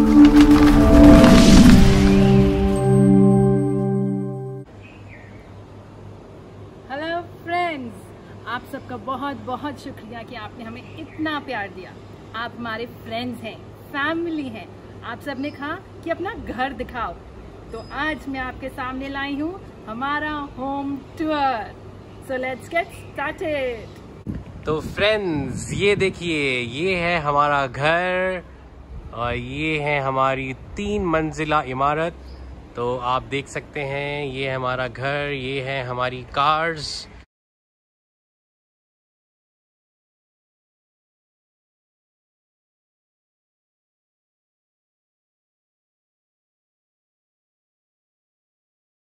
Hello friends, आप सबका बहुत बहुत शुक्रिया कि आपने हमें इतना प्यार दिया। आप हमारे फ्रेंड्स हैं, फैमिली हैं। आप सबने कहा कि अपना घर दिखाओ, तो आज मैं आपके सामने लाई हूँ हमारा home tour. So let's get started. तो फ्रेंड्स, ये देखिए, ये है हमारा घर और ये है हमारी 3 मंजिला इमारत। तो आप देख सकते हैं, ये है हमारा घर, ये है हमारी कार्स।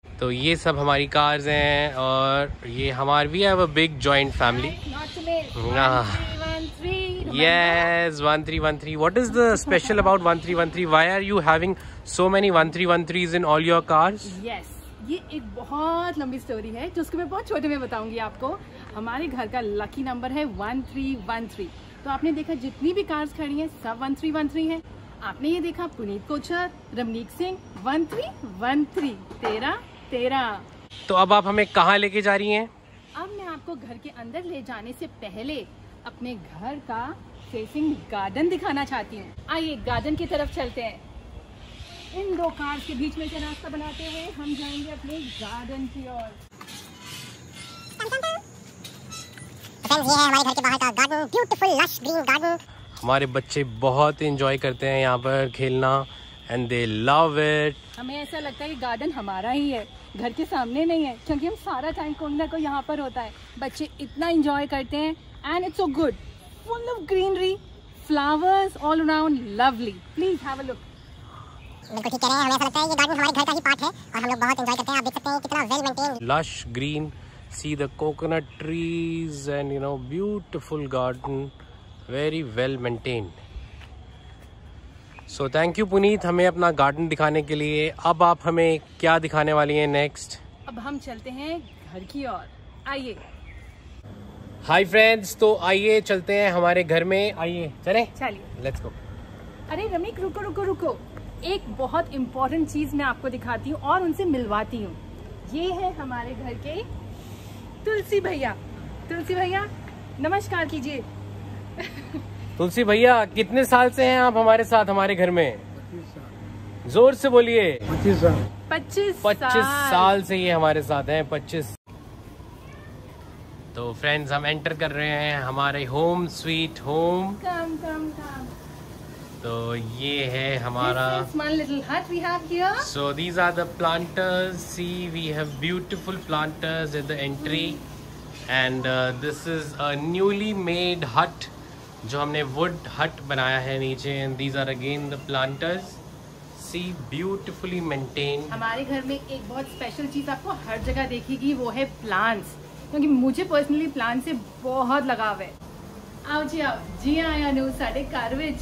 तो ये सब हमारी कार्स हैं और ये हमारी we have a big joint family. Yes, 1313. What is the special about 1313? Why are you having so many 1313s in all your cars? Yes, ये एक बहुत लंबी स्टोरी है जो उसको मैं बहुत छोटे में बताऊंगी आपको। हमारे घर का लकी नंबर है 1313। तो आपने देखा जितनी भी कार्स खड़ी हैं सब 1313 है। आपने ये देखा पुनीत कोचर, रमनीक सिंह, 1313, 1313। तो अब आप हमें कहाँ लेके जा रही हैं? अब मैं आपको घर के अंदर ले जाने से पहले अपने घर का फेसिंग गार्डन दिखाना चाहती हूँ। आइए गार्डन की तरफ चलते हैं। इन 2 कार्स के बीच में से रास्ता बनाते हुए हम जाएंगे अपने गार्डन की ओर। ये है हमारे घर के बाहर का garden, beautiful lush green garden. हमारे बच्चे बहुत एंजॉय करते हैं यहाँ पर खेलना एंड दे लव इट। हमें ऐसा लगता है कि गार्डन हमारा ही है, घर के सामने नहीं है, क्योंकि हम सारा टाइम कोई ना कोई यहाँ पर होता है। बच्चे इतना एंजॉय करते हैं and it's so good, full of greenery, flowers all around, lovely. Please have a look. बिल्कुल ठीक कह रहे हैं, हमें ऐसा लगता है ये गार्डन हमारे घर का ही पार्ट है और हम लोग बहुत एंजॉय करते हैं। आप देख सकते हैं कितना well maintained, lush green, see the coconut trees and you know beautiful garden, very well maintained. So thank you Puneet हमें अपना गार्डन दिखाने के लिए। अब आप हमें क्या दिखाने वाली हैं नेक्स्ट? अब हम चलते हैं घर की ओर, आइए। हाय फ्रेंड्स, तो आइए चलते हैं हमारे घर में। आइए चलें, चलिए लेट्स गो। अरे रमिक, रुको रुको रुको, एक बहुत इम्पोर्टेंट चीज मैं आपको दिखाती हूँ और उनसे मिलवाती हूँ। ये है हमारे घर के तुलसी भैया। तुलसी भैया नमस्कार कीजिए। तुलसी भैया, कितने साल से हैं आप हमारे साथ हमारे घर में? 25 साल। जोर से बोलिए। 25 साल। 25 साल से ये हमारे साथ हैं। 25। तो फ्रेंड्स, हम एंटर कर रहे हैं हमारे होम स्वीट होम। कम कम कम। तो ये है हमारा This is one little hut we have here. So these are the planters. See, we have beautiful planters at the entry, and this is a newly made hut जो हमने wood hut बनाया है नीचे, and these are again the planters. See, beautifully maintained. हमारे घर में एक बहुत स्पेशल चीज आपको हर जगह देखेगी, वो है प्लांट्स, क्योंकि मुझे पर्सनली प्लांट से बहुत लगाव है। आओ जी आओ, जी आया नु साढ़े घर विच।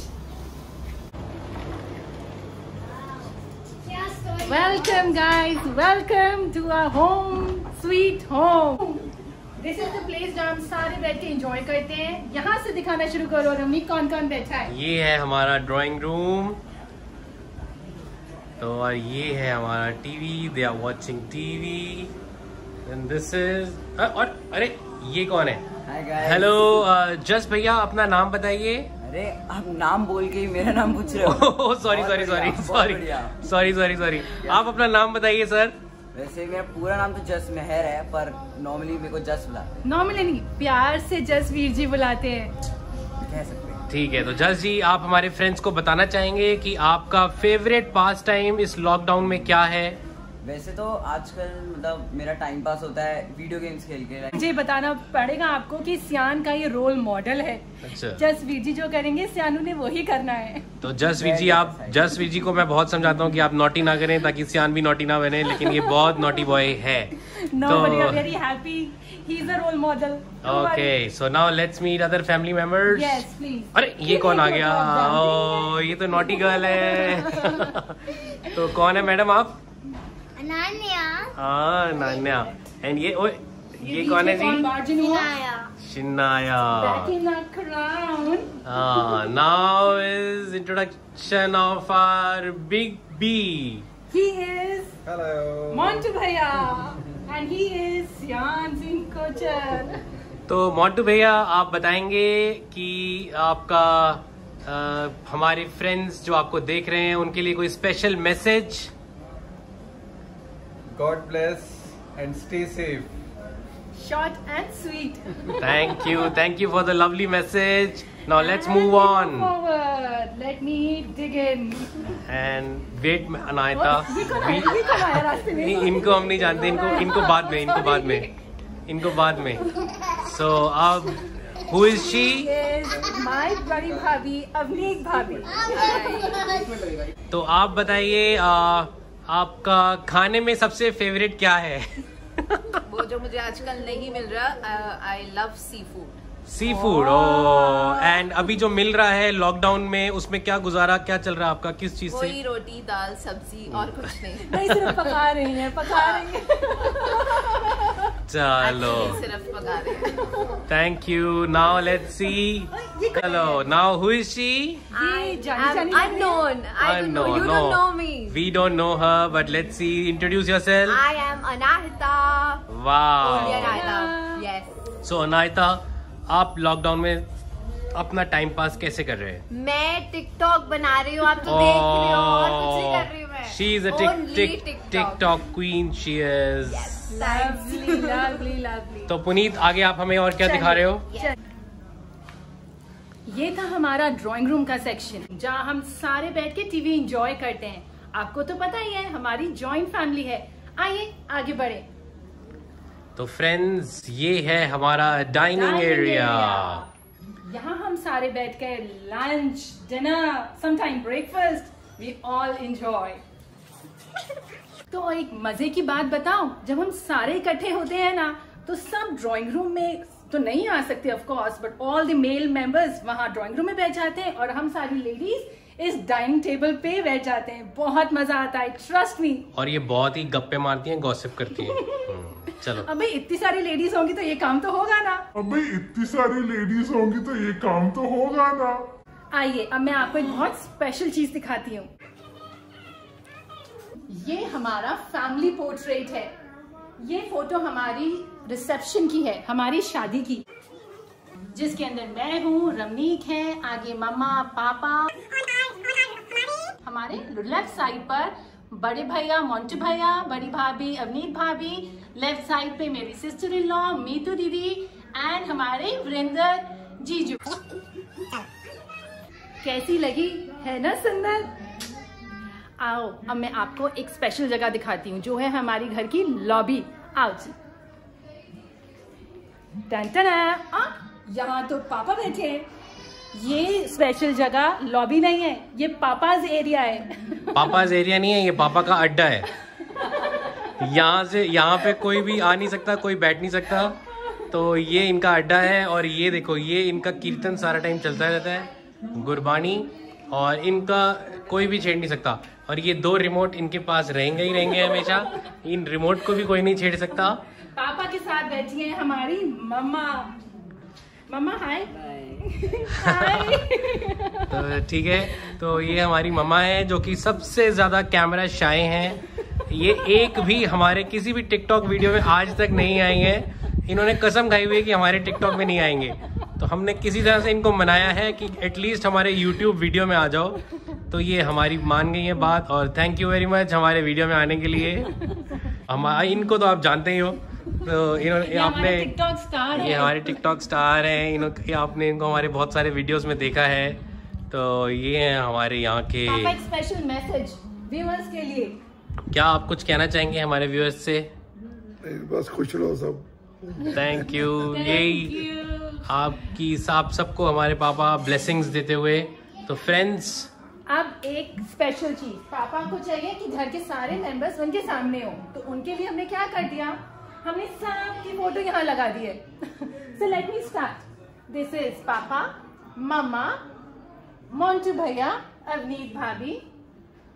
Welcome guys, welcome to our home sweet home. This is the place जहाँ हम सारे बैठ के एंजॉय करते हैं। यहाँ से दिखाना शुरू करो रमी, कौन कौन बैठा है। ये है हमारा ड्राइंग रूम। तो और ये है हमारा TV, they are watching TV. And this is और अरे ये कौन है? हेलो जस भैया, अपना नाम बताइए। अरे आप नाम बोल के ही मेरा नाम पूछ रहे हो? Sorry sorry sorry sorry sorry sorry sorry. आप अपना नाम बताइए सर। वैसे मेरा पूरा नाम तो जस मेहर है, पर नॉर्मली मेरे को जस बुलाते हैं। नॉर्मली नहीं, प्यार से जसवीर जी बुलाते हैं। कह सकते हैं। ठीक है, तो जस जी, आप हमारे फ्रेंड्स को बताना चाहेंगे कि आपका फेवरेट पास टाइम इस लॉकडाउन में क्या है? वैसे तो आजकल मतलब मेरा टाइम पास होता है वीडियो गेम्स खेल के। मुझे बताना पड़ेगा आपको कि सियान का ये रोल मॉडल है। अच्छा। जसवीर जी जो करेंगे सियानू ने वही करना है। तो जसवीर जी को मैं बहुत समझाता हूँ कि आप नॉटी ना करें ताकि सियान भी नॉटी ना बने, लेकिन ये बहुत नॉटी बॉय है। Very happy, he is a role model. Okay, so now let's meet other family members. Yes please. अरे ये कौन आ गया? ओह, ये तो नॉटी गर्ल है। तो कौन है मैडम आप? अनान्या। हाँ, नान्या। एंड ये कौन है जी? Shinaya. Back in our crown. Now is introduction of our big B. He is Hello. Montu Bhaiya. And he is Sian Singh Kochar. तो मोंटू भैया आप बताएंगे कि आपका हमारे फ्रेंड्स जो आपको देख रहे हैं उनके लिए कोई special message. God bless and stay safe. Short and sweet. Thank you for the lovely message. Now let's move on. Forward. Let me dig in. And wait, Anaita. ये कौन आया रास्ते में? इनको हम नहीं जानते, इनको बाद में। So अब who is she? Yes, my बड़ी भाभी अवनीक भाभी. तो आप बताइए आपका खाने में सबसे फेवरेट क्या है? वो जो मुझे आजकल नहीं मिल रहा, I love seafood. Seafood. And अभी जो मिल रहा है लॉकडाउन में उसमें क्या गुजारा, क्या चल रहा है आपका, किस चीज से? वही रोटी दाल सब्जी और कुछ नहीं। नहीं, सिर्फ पका रही हैं। चलो सिर्फ पका रहे हैं। Thank you. Now let's see. चलो now who is she? Unknown. I don't know. You don't know me. We don't know her, but let's see. Introduce yourself. I am Anahita. Wow. Only Anahita. Yes. So Anahita, आप lockdown में अपना time pass कैसे कर रहे हैं? मैं TikTok बना रही हूँ, आप तो देख रही हो, और कुछ नहीं कर रही हूँ मैं। She is a TikTok queen. She is. lovely. तो पुनीत आगे आप हमें और क्या दिखा रहे हो? ये था हमारा ड्राइंग रूम का सेक्शन, जहाँ हम सारे बैठ के टीवी एंजॉय करते हैं। आपको तो पता ही है हमारी जॉइंट फैमिली है। आइए आगे बढ़े। तो फ्रेंड्स ये है हमारा डाइनिंग एरिया। यहाँ हम सारे बैठ कर lunch, dinner, sometime breakfast we all enjoy. तो एक मजे की बात बताऊं, जब हम सारे इकट्ठे होते हैं ना, तो सब ड्राइंग रूम में तो नहीं आ सकते of course, but all the male members वहाँ ड्राइंग रूम में बैठ जाते हैं और हम सारी लेडीज इस डाइनिंग टेबल पे बैठ जाते हैं। बहुत मजा आता है, ट्रस्ट मी। और ये बहुत ही गप्पे मारती हैं, गॉसिप करती हैं। चलो अबे इतनी सारी लेडीज होंगी तो ये काम तो होगा ना। आइए अब मैं आपको एक बहुत स्पेशल चीज दिखाती हूँ। ये हमारा फैमिली पोर्ट्रेट है। ये फोटो हमारी रिसेप्शन की है, हमारी शादी की, जिसके अंदर मैं हूँ, रमनीक है, आगे मम्मा पापा, हमारे लेफ्ट साइड पर बड़े भैया मोंटू भैया, बड़ी भाभी अवनीत भाभी, लेफ्ट साइड पे मेरी सिस्टर इन लॉ मीतू दीदी एंड हमारे वरिंदर जीजू। कैसी लगी है ना सुंदर? आओ अब मैं आपको एक स्पेशल जगह दिखाती हूँ, जो है हमारी घर की लॉबी। आओ जी। यहाँ तो पापा बैठे हैं। ये स्पेशल जगह लॉबी नहीं है, ये पापाज एरिया है। पापाज एरिया नहीं है, ये पापा का अड्डा है। यहाँ पे कोई भी आ नहीं सकता, कोई बैठ नहीं सकता, तो ये इनका अड्डा है। और ये देखो, ये इनका कीर्तन सारा टाइम चलता रहता है, गुरबानी, और इनका कोई भी छेड़ नहीं सकता। और ये 2 रिमोट इनके पास रहेंगे हमेशा। इन रिमोट को भी कोई नहीं छेड़ सकता। पापा के साथ बैठी है हमारी मम्मा। मम्मा हाय। तो ठीक है, तो ये हमारी मम्मा है जो कि सबसे ज्यादा कैमरा शाय हैं। ये एक भी हमारे किसी भी टिकटॉक वीडियो में आज तक नहीं आई हैं। इन्होंने कसम खाई हुई है कि हमारे टिकटॉक में नहीं आएंगे। तो हमने किसी तरह से इनको मनाया है कि एटलीस्ट हमारे यूट्यूब वीडियो में आ जाओ। तो ये हमारी मान गई है बात, और थैंक यू वेरी मच हमारे वीडियो में आने के लिए। इनको तो आप जानते ही हो। तो इन्होंने आपने टिकटॉक स्टार ये हमारे टिकटॉक स्टार हैं। आपने इनको हमारे बहुत सारे वीडियोस में देखा है। तो ये हैं हमारे यहाँ के। पापा एक स्पेशल मैसेज व्यूअर्स के लिए। क्या आप कुछ कहना चाहेंगे हमारे व्यूअर्स से? बस खुश रहो सब। Thank you. यही आपकी आप सबको हमारे पापा ब्लेसिंग्स देते हुए। तो फ्रेंड्स अब एक स्पेशल चीज पापा को चाहिए कि घर के सारे मेंबर्स उनके सामने हो, तो उनके लिए हमने क्या कर दिया, हमने सबकी फोटो यहाँ लगा दी है। So let me start. This is पापा, मम्मा, मोंटू भैया, अवनीत भाभी,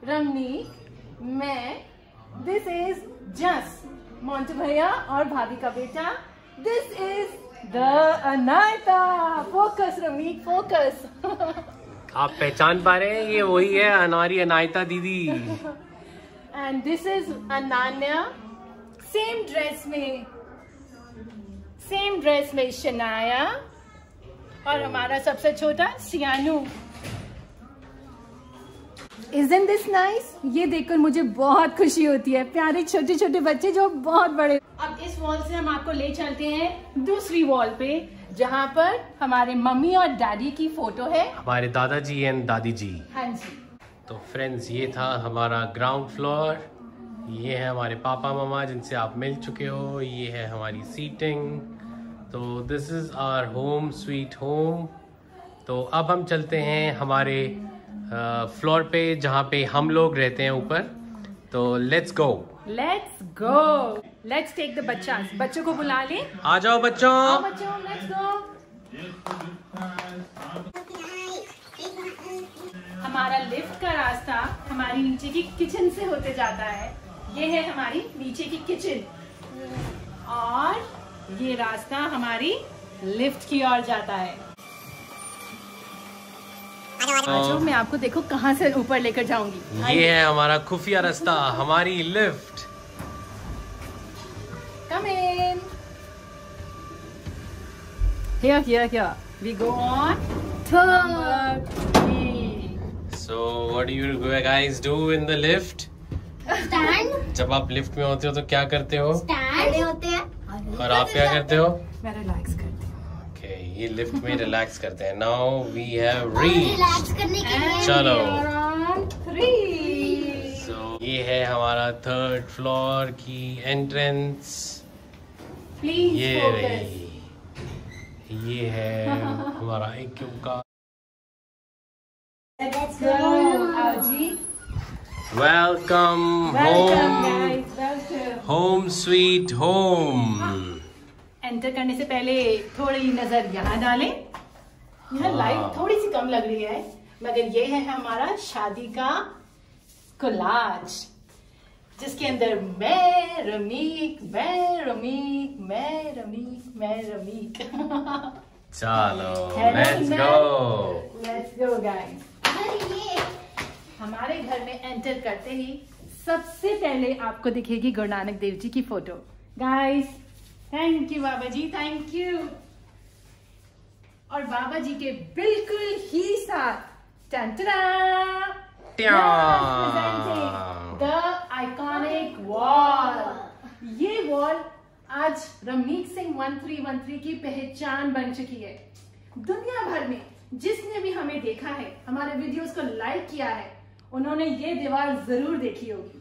रमनीक, मैं। दिस इज जस मोंटू भैया और भाभी का बेटा। This is the Anayata. Focus Rameek, focus. आप पहचान पा रहे हैं, ये वही है हमारी अनायता दीदी। And this is Ananya. Same dress में शनाया और हमारा सबसे छोटा सियानू। Isn't this nice? ये देखकर मुझे बहुत खुशी होती है। प्यारे छोटे छोटे बच्चे जो बहुत बड़े। अब इस वॉल से हम आपको ले चलते हैं दूसरी वॉल पे, जहाँ पर हमारे मम्मी और डैडी की फोटो है, हमारे दादाजी एंड दादी जी। हाँ जी। तो फ्रेंड्स, ये था हमारा ग्राउंड फ्लोर। ये है हमारे पापा मम्मा जिनसे आप मिल चुके हो। ये है हमारी सीटिंग। तो this is our home sweet home. तो अब हम चलते हैं हमारे फ्लोर पे जहाँ पे हम लोग रहते हैं ऊपर। तो let's go. Let's take the बच्चों को बुला ले। आ जाओ बच्चों, लेट्स गो। हमारा लिफ्ट का रास्ता हमारी नीचे की किचन से होते जाता है। ये है हमारी नीचे की किचन और ये रास्ता हमारी लिफ्ट की ओर जाता है। जो मैं आपको देखो कहाँ से ऊपर लेकर जाऊंगी। ये है हमारा खुफिया रास्ता, हमारी lift. Come in. Here. We go on third. So what do you guys do in the lift? Stand. जब आप लिफ्ट में होते हो तो क्या करते हो? Stand होते हैं। और आप क्या करते हो? मैं रिलैक्स करती हूँ। ये लिफ्ट में रिलैक्स करते हैं। Now we have reached. Relax करने के लिए चलो। 3। So, ये है हमारा थर्ड फ्लोर की एंट्रेंस। प्लीज ये फोकस। रही। ये है हमारा एक का। Let's go, Alji. Welcome Welcome home, guys, welcome. home sweet home। Enter करने से पहले थोड़ी नजर यहाँ डालें। यहाँ लाइट थोड़ी सी कम लग रही है, मगर ये है हमारा शादी का कोलाज, जिसके अंदर मैं रमीक। चलो लेट्स गो गाइस। हमारे घर में एंटर करते ही सबसे पहले आपको दिखेगी गुरु नानक देव जी की photo. Guys thank you Baba ji, thank you. और बाबा जी के बिल्कुल ही साथ द आइकॉनिक वॉल। ये वॉल आज रमनीक सिंह 1313 की पहचान बन चुकी है। दुनिया भर में जिसने भी हमें देखा है, हमारे वीडियोस को लाइक किया है, उन्होंने ये दीवार जरूर देखी होगी।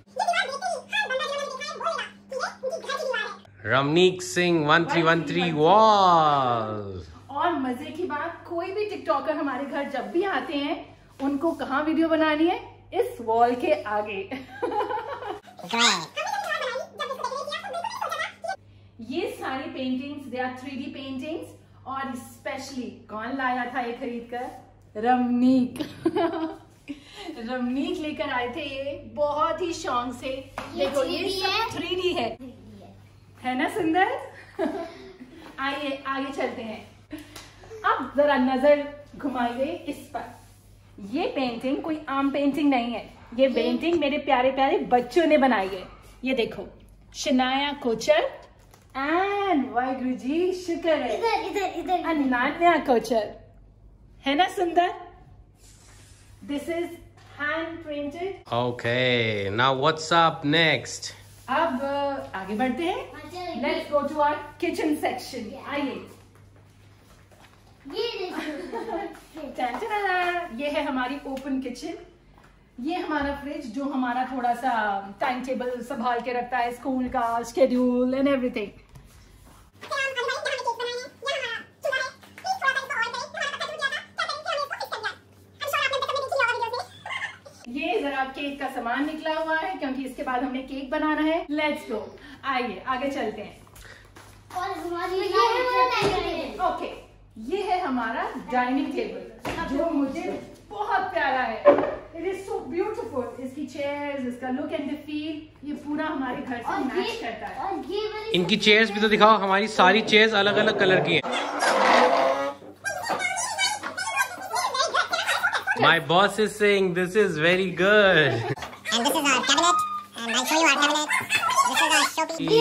रमनीक सिंह 1313 वॉल। और मजे की बात, कोई भी टिकटॉकर हमारे घर जब भी आते हैं, उनको कहाँ वीडियो बनानी है? इस वॉल के आगे। ये सारी paintings they are 3D paintings, और स्पेशली कौन लाया था ये खरीद कर? रमनीक। रमनीक लेकर आए थे ये बहुत ही शौक से। देखो ये सब 3D है ना सुंदर? आइए आगे चलते हैं। अब जरा नजर घुमाइए इस पर। ये पेंटिंग कोई आम पेंटिंग नहीं है, ये पेंटिंग मेरे प्यारे प्यारे बच्चों ने बनाई है। ये देखो, शनाया कोचर एंड वाहिगुरु जी शुक्र है अनान्या कोचर, है ना सुंदर? This is hand printed. Okay, now what's up next? अब आगे बढ़ते हैं। Let's go to our kitchen section. आइए। ये है हमारी ओपन किचन। ये हमारा फ्रिज जो हमारा थोड़ा सा टाइम टेबल संभाल के रखता है, स्कूल का शेड्यूल एंड एवरीथिंग। ये जरा केक का सामान निकला हुआ है, क्योंकि इसके बाद हमें केक बनाना है। लेट्स गो, आइए आगे चलते हैं। ओके, ये है हमारा डाइनिंग टेबल जो मुझे बहुत प्यारा है। It is so beautiful. इसकी चेयर चेयर्स, इसका लुक एंड द फील, ये पूरा हमारे घर से मैच करता है। इनकी चेयर्स भी तो दिखाओ, हमारी सारी चेयर्स अलग अलग कलर की हैं। My boss is saying this is very good. And this is our cabinet. And I'll show you our cabinet. This is our showpiece.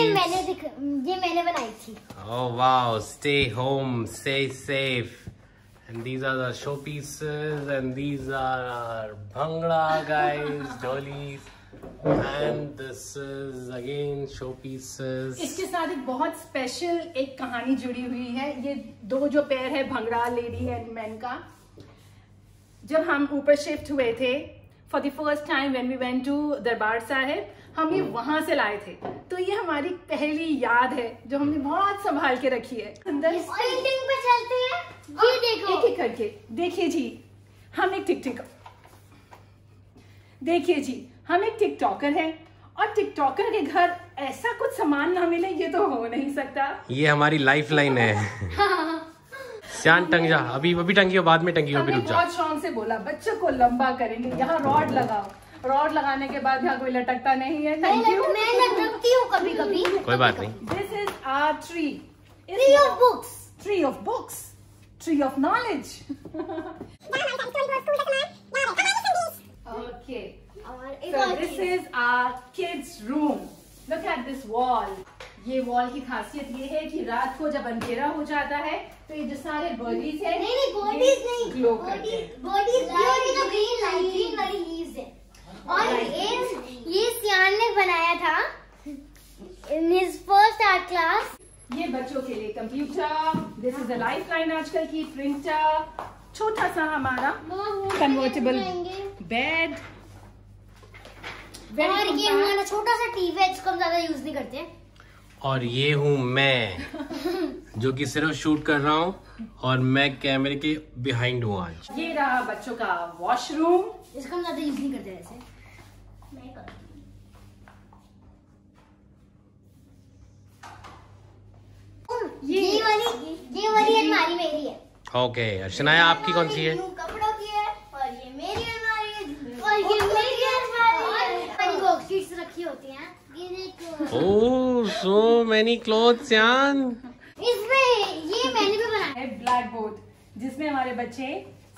ये मैंने बनाई थी। Oh wow! Stay home, stay safe. And these are the showpieces, and these are our bhangra guys, dollies, and this is again showpieces. इसके साथ एक बहुत special एक कहानी जुड़ी हुई है। ये दो जो पेयर है भंगड़ा लेडी एंड मैन का, जब हम ऊपर शिफ्ट हुए थे for the first time when we went to Darbar Sahib, हम ये वहां से लाए थे। तो ये हमारी पहली याद है जो हमने बहुत संभाल के रखी है। अंदर इस पेंटिंग पे चलते हैं, ये देखो एक एक करके देखिए जी। हम एक देखिए जी, हम एक टिकटॉकर हैं और टिकटॉकर के घर ऐसा कुछ सामान ना मिले ये तो हो नहीं सकता। ये हमारी लाइफ लाइन है। सियान टंग जा, अभी टंगियो, बाद में टंगियो, अभी रुक जा। बहुत शौक से बोला बच्चों को लंबा करेंगे, यहाँ रॉड लगाओ। रॉड लगाने के बाद यहाँ कोई लटकता नहीं है। Thank you. मैं लटकती हूँ कभी कभी। कोई बात नहीं। This is our tree. Tree of books. Tree of books, tree of knowledge. Okay, so this is our kids room. Look at this wall. ये वॉल की खासियत ये है कि रात को जब अंधेरा हो जाता है तो ये जो सारे बर्डीज है, नहीं बर्डीज नहीं, ग्लो करते हैं। बर्डीज तो ग्रीन वाली लीव्स है। और ये सियान ने बनाया था in his first art class। ये बच्चों के लिए computer, this is a life line आजकल की, प्रिंटर, छोटा सा हमारा कन्वर्टेबल बेड, और ये हमारा छोटा सा टीवी है जिसको हम ज्यादा यूज नहीं करते। और ये हूँ मैं जो कि सिर्फ शूट कर रहा हूँ और मैं कैमरे के बिहाइंड हूँ आज। ये रहा बच्चों का वॉशरूम, इसको हम ज्यादा यूज नहीं करते वैसे। ये वाली अलमारी मेरी है। ओके, अर्शनाया आपकी कौन सी है? कपड़ों की है। और ये मेरी अलमारी है। और ये मेरी अलमारी है। बॉक्सेस रखी होती हैं। ये देखो। ओह, सो मेनी क्लोथ्स यान। इसमें ये मैंने भी बनाया है ब्लैक बोर्ड जिसमें हमारे बच्चे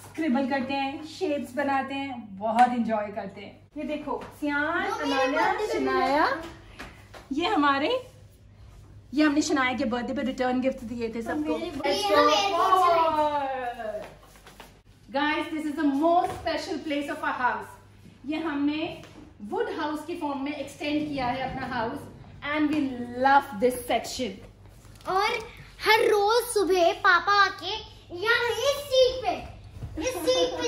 स्क्रिबल करते हैं, शेप्स बनाते हैं, बहुत इंजॉय करते हैं। ये देखो सियान, अनाया, शनाया, ये हमने शनाया के बर्थडे पे रिटर्न गिफ्ट दिए थे सबको। Guys, this is the most special place of our house. ये हमने वुड हाउस की फॉर्म में एक्सटेंड किया है अपना house, and we love this section. और हर रोज सुबह पापा आके यहाँ इस सीट पे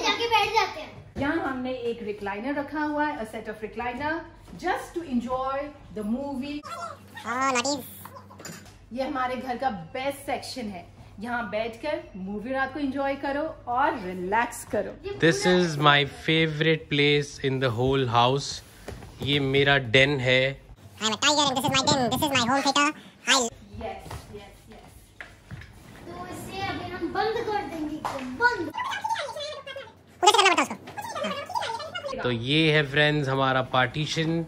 जाके बैठ जाते हैं। यहाँ हमने एक रिक्लाइनर रखा हुआ है, a set of recliner just to enjoy the movie. ये हमारे घर का बेस्ट सेक्शन है, यहाँ बैठकर मूवी रात को एंजॉय करो और रिलैक्स करो। This is my favourite place in the whole house. ये मेरा डेन है। I'm a tiger and this is my den. This is my home theater. Hi. Yes, yes, yes. तो इसे अभी हम बंद कर देंगे। बंद। उधर से करना पड़ता उसको। तो ये है फ्रेंड्स हमारा पार्टीशन।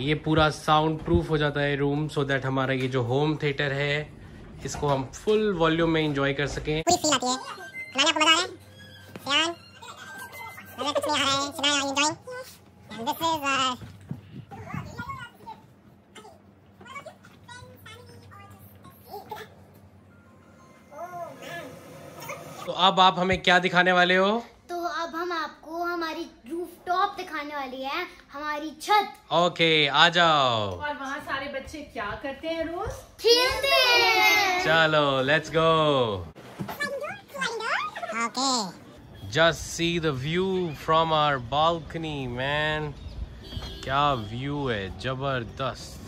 ये पूरा साउंड प्रूफ हो जाता है रूम, सो दैट हमारा ये जो होम थिएटर है इसको हम फुल वॉल्यूम में एंजॉय कर सकें। पूरी फील आती है। खाना को मजा आ रहा है। सियान, अरे कुछ नहीं आ रहा है। सिनाया एंजॉयिंग। And this is तो अब आप हमें क्या दिखाने वाले हो? तो अब हम आपको हमारी रूफटॉप दिखाने वाली है, हमारी छत। ओके, आ जाओ। और वहाँ सारे बच्चे क्या करते हैं रोज? खेलते हैं। चलो, let's go. okay. Just see the view from our balcony, man. क्या व्यू है, जबरदस्त।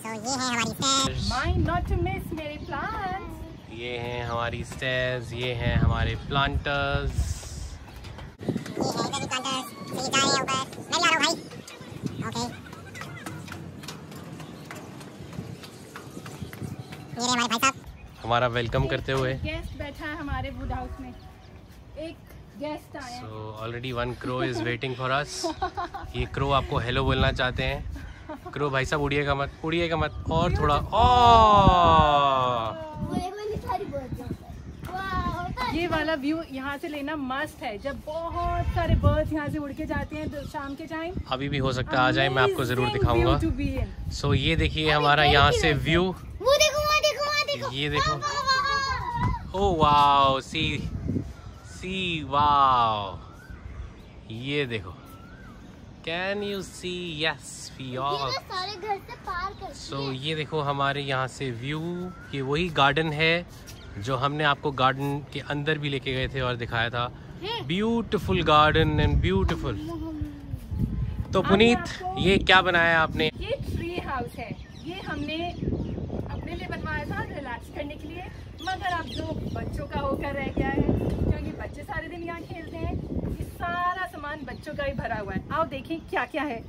So ये है हमारी stairs. Mind not to miss मेरे plants. ये हैं हमारी स्टेयर्स, ये हैं हमारे प्लांटर्स। ये है इधर भी planters. So ये जा रहे हैं ऊपर। मैं भी आ रहा हूँ भाई। Okay. ये रहे हमारे भाई साहब। हमारा वेलकम करते हुए। गेस्ट बैठा है हमारे वुड हाउस में, एक गेस्ट आए हैं। So already one crow is waiting for us. ये crow आपको हेलो बोलना चाहते हैं। crow भाई साहब उड़िएगा मत और थोड़ा ये वाला व्यू यहाँ से लेना मस्त है, जब बहुत सारे बर्ड्स यहाँ से उड़ के जाते हैं तो शाम के टाइम। अभी भी हो सकता है आ जाए, मैं आपको जरूर दिखाऊंगा। सो ये देखिए हमारा यहाँ से व्यू, वो देखो वहाँ देखो ये देखो। ओह वाओ, सी वाओ, ये देखो, can you see? Yes we all. सारे घर से पार कर। सो ये देखो हमारे यहाँ से व्यू, ये वही गार्डन है जो हमने आपको गार्डन के अंदर भी लेके गए थे और दिखाया था। Beautiful garden and beautiful. तो पुनीत, ये क्या बनाया आपने? ये ट्री हाउस है, ये हमने अपने लिए बनवाया था रिलैक्स करने के लिए, मगर अब जो बच्चों का होकर रह गया है, क्योंकि बच्चे सारे दिन यहाँ खेलते हैं। ये सारा सामान बच्चों का ही भरा हुआ है। आओ देखें क्या क्या है।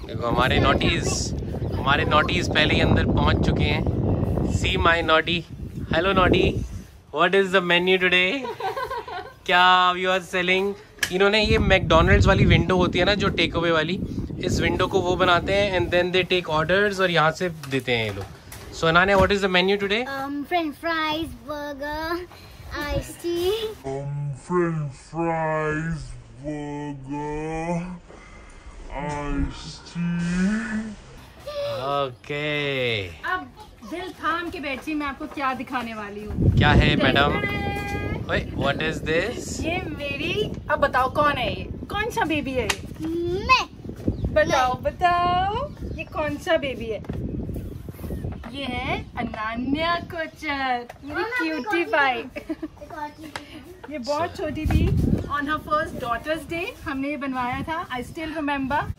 देखो हमारे नोटीज पहले ही अंदर पहुंच चुके हैं। See my naughty. Hello naughty, what is the menu today? क्या यू आर सेलिंग? इन्होंने ये मैकडोनल्ड्स वाली विंडो होती है ना, जो टेक अवे वाली, इस विंडो को वो बनाते हैं and then they take orders और यहाँ से देते हैं ये लोग। So Ananya, what is the menu today? French fries, burger, ice tea. French fries, burger, iced tea. Okay, अब दिल थाम के बैठिए, मैं आपको क्या दिखाने वाली हूँ। क्या है मैडम? What is this? ये मेरी, अब बताओ कौन है ये? कौन सा बेबी है ये? मैं। बताओ ये कौन सा बेबी है? ये है अनान्या कोचर, मेरी क्यूटी पाई। ये बहुत छोटी थी। On her first daughter's day हमने ये बनवाया था। I still remember.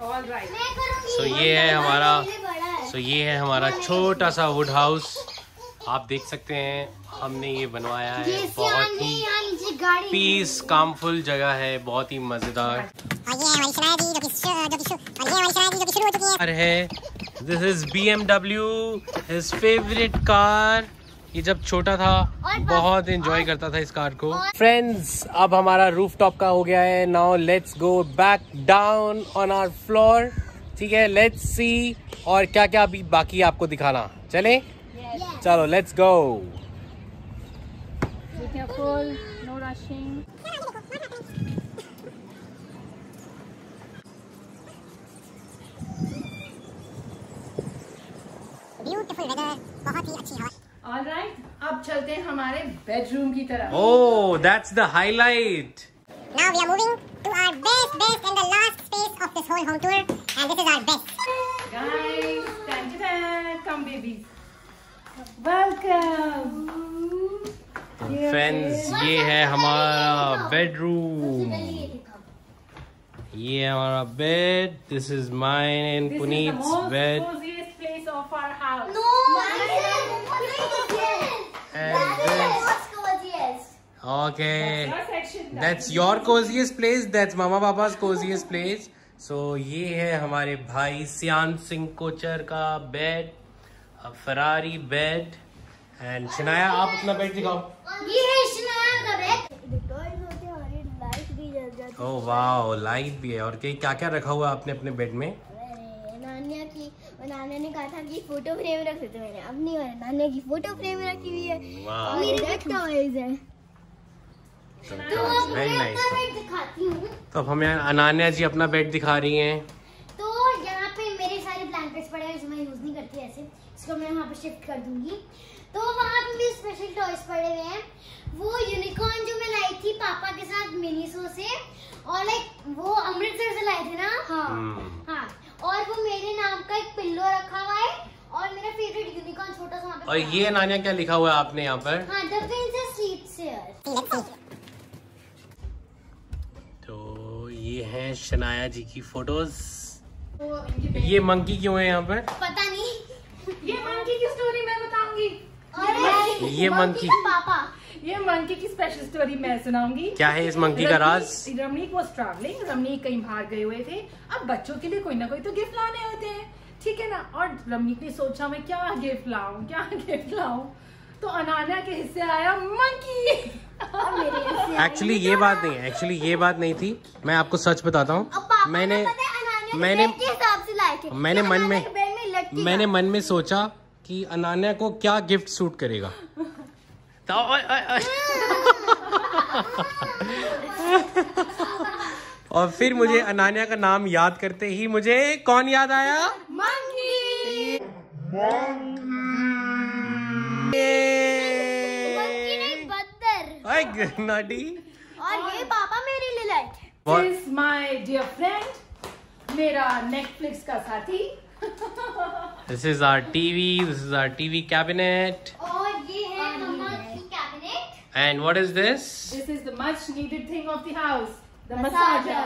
Alright. So ये है हमारा छोटा सा वुड हाउस। आप देख सकते हैं हमने ये बनवाया है। बहुत ही पीस कामफुल जगह है, बहुत ही मजेदार है। This is BMW, his favourite car. ये जब छोटा था बहुत एंजॉय करता था इस कार को। फ्रेंड्स, अब हमारा रूफटॉप का हो गया है। Now let's go back down on our floor. ठीक है, लेट्स सी और क्या क्या अभी बाकी आपको दिखाना। चले? चलो let's go. Be careful, no rushing. Beautiful weather, बहुत ही अच्छी हवा। ऑलराइट, अब चलते हैं हमारे बेडरूम की तरफ। Oh, that's the highlight. Now we are moving to our best and the last space of this whole home tour, and this is our best. Guys, come babies. Welcome. Friends, ये है हमारा bedroom. ये हमारा bed. This is mine and Puneet's bed. coziest place of our house. Okay, Your section. that's your coziest place. That's Mama Papa's coziest place. So ये है हमारे भाई सियान सिंह कोचर का bed, Ferrari bed. And Shanaya, आप अपना बेड दिखाओ। ये है शनाया का बेड। टॉयज होते हैं और ये लाइट भी जल जाती है। ओह वाओ, लाइट भी है। और क्या क्या रखा हुआ है आपने अपने बेड में? नानिया ने कहा था कि फोटो फ्रेम रख देते, मैंने अपनी और नानिया की फोटो फ्रेम रखी हुई है। वाह, मेरे टॉयज है। Very nice. बेड दिखाती हूँ। तो अब हमें अनान्या जी अपना बेड दिखा रही हैं। तो यहाँ पे मेरे सारे ब्लैंकेट्स पड़े हैं जो मैं यूज नहीं करती ऐसे, इसको मैं वहाँ पे शिफ्ट कर दूंगी। तो वहाँ पे भी स्पेशल टॉयज पड़े हुए हैं। वो यूनिकॉर्न जो मैं लाई थी पापा के साथ मिनीसो से, और लाइक वो अमृतसर से लाए थे ना। हाँ, और वो मेरे नाम का एक पिल्लो रखा हुआ है और मेरा फेवरेट यूनिकॉर्न छोटा सा वहाँ पे। और ये अनान्या क्या लिखा हुआ है आपने यहाँ पर? हाँ, द प्रिंसेस स्लीप्स हियर। तो ये है शनाया जी की फोटोज। ये मंकी क्यों है यहाँ पर? पता नहीं। ये मंकी की स्टोरी मैं बताऊंगी। ये मंकी पापा, ये मंकी की स्पेशल स्टोरी मैं सुनाऊंगी। क्या है इस मंकी का राज? रमनीक वॉज ट्रैवलिंग, रमनीक कहीं बाहर गए हुए थे। अब बच्चों के लिए कोई ना कोई तो गिफ्ट लाने होते हैं, ठीक है ना। और रमनीक ने सोचा मैं क्या गिफ्ट लाऊं। तो अनान्या के हिस्से आया मंकी। एक्चुअली ये बात नहीं थी। मैं आपको सच बताता हूँ, मैंने मन में सोचा कि अनान्या को क्या गिफ्ट सूट करेगा, तो और फिर मुझे अनान्या का नाम याद करते ही मुझे कौन याद आया? मंकी। नाटी। और ये पापा मेरे लिए लाए थे। This is my dear friend, मेरा Netflix का साथी। This is our TV cabinet. और ये है मम्मा की cabinet. And what is this? This is the much needed thing of the house, the massager.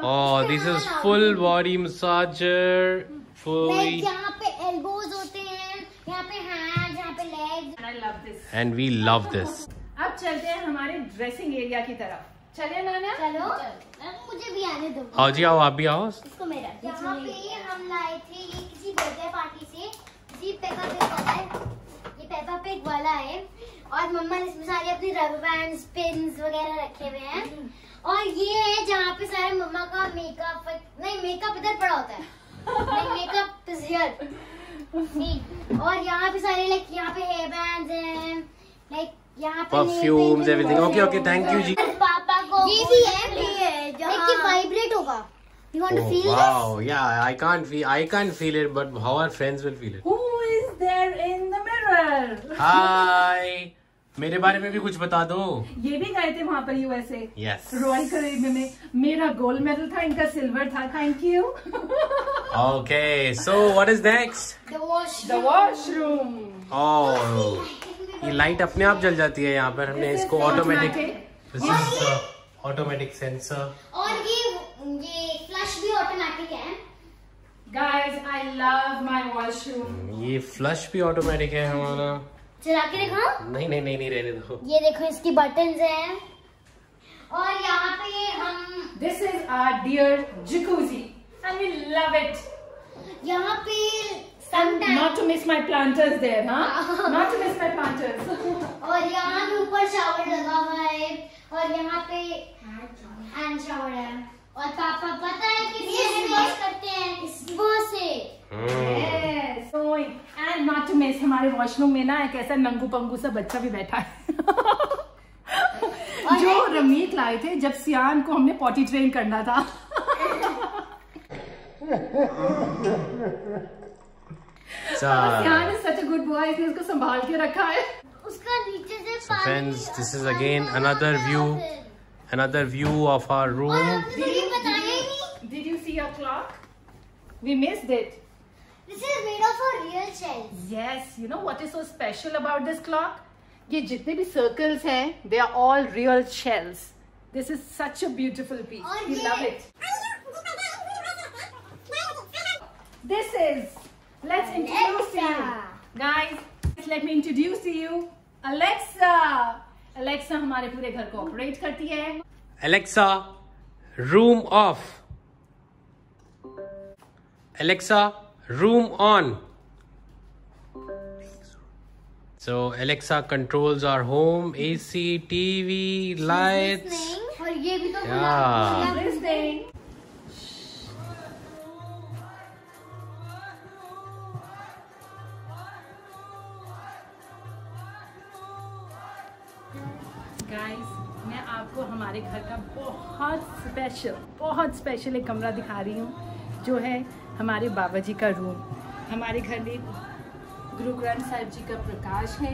Oh, this is full body massager. Fully. यहाँ पे elbows होते हैं, यहाँ पे हैंड्स, यहाँ पे legs. I love this. And we love this. अब चलते हैं हमारे ड्रेसिंग एरिया की तरफ। चलिए नाना। चलो मुझे भी आने दो। आओ जी, आओ, आप भी आओ। इसको मेरा। यहाँ पे हम लाए थे ये किसी बर्थडे पार्टी से, ये पेपा पिग वाला है, ये पेपा पिग वाला है। और मम्मा ने इसमें सारे अपने रबर बैंड्स, पिन्स वगैरह रखे हुए हैं। और ये है जहाँ पे सारे मम्मा का मेकअप इधर पड़ा होता है, मेकअप इज हियर। और यहाँ पे सारे लाइक यहाँ पे हेयर बैंड्स हैं, लाइक यहाँ पे perfumes, everything. Okay, thank you जी। पापा को ये भी है कि वाइब्रेट होगा। You want to feel this? Wow, yeah, I can't feel it, but how our friends will feel it. Who is there in the mirror? Hi, मेरे बारे में भी कुछ बता दो। ये भी गए थे वहाँ पर USA। Yes. रॉयल करेबियन में मेरा गोल्ड मेडल था, इनका सिल्वर था। Thank you. Okay, so what is next? The washroom. Oh, ये लाइट अपने आप जल जाती है यहाँ पर। हमने इसको ऑटोमेटिक, ऑटोमेटिक सेंसर। और ये फ्लश भी ऑटोमेटिक है। Guys, I love my washroom. ये फ्लश भी ऑटोमेटिक है हमारा। चला के दिखाओ। नहीं रहने दो। ये देखो इसकी बटन्स हैं। और यहाँ पे हम This is our dear jacuzzi and we love it. यहाँ पे Not to miss my planters there, huh? Not to miss my planters. और यहाँ पे ऊपर शावर लगा हुआ है, और यहाँ पे हैंड शावर है। और पापा पता है कि ये वॉश करते हैं वो से। Yes. So, and not to miss, हमारे वॉशरूम में ना एक ऐसा नंगू पंगू सा बच्चा भी बैठा है जो रमीत लाए थे जब सियान को हमने पॉटी ट्रेन करना था। सियान is such a good boy, इसने उसको संभाल के रखा है। उसका नीचे से So friends, this is again another view of our room. Did you see our clock? We missed it. This is made of a real shells. Yes, you know what is so special about this clock? ये जितने भी circles हैं, they are all real shells. This is such a beautiful piece. We love it. This is, let's introduce to you. Guys, let me introduce to you Alexa. Alexa हमारे पूरे घर को operate करती है। Alexa, room off. Alexa, room on. So Alexa controls our home, AC, TV, lights. और ये भी तो Yeah. Listening. Guys, मैं आपको हमारे घर का बहुत स्पेशल एक कमरा दिखा रही हूँ, जो है हमारे बाबा जी का रूम। हमारे घर में गुरु ग्रंथ साहिब जी का प्रकाश है।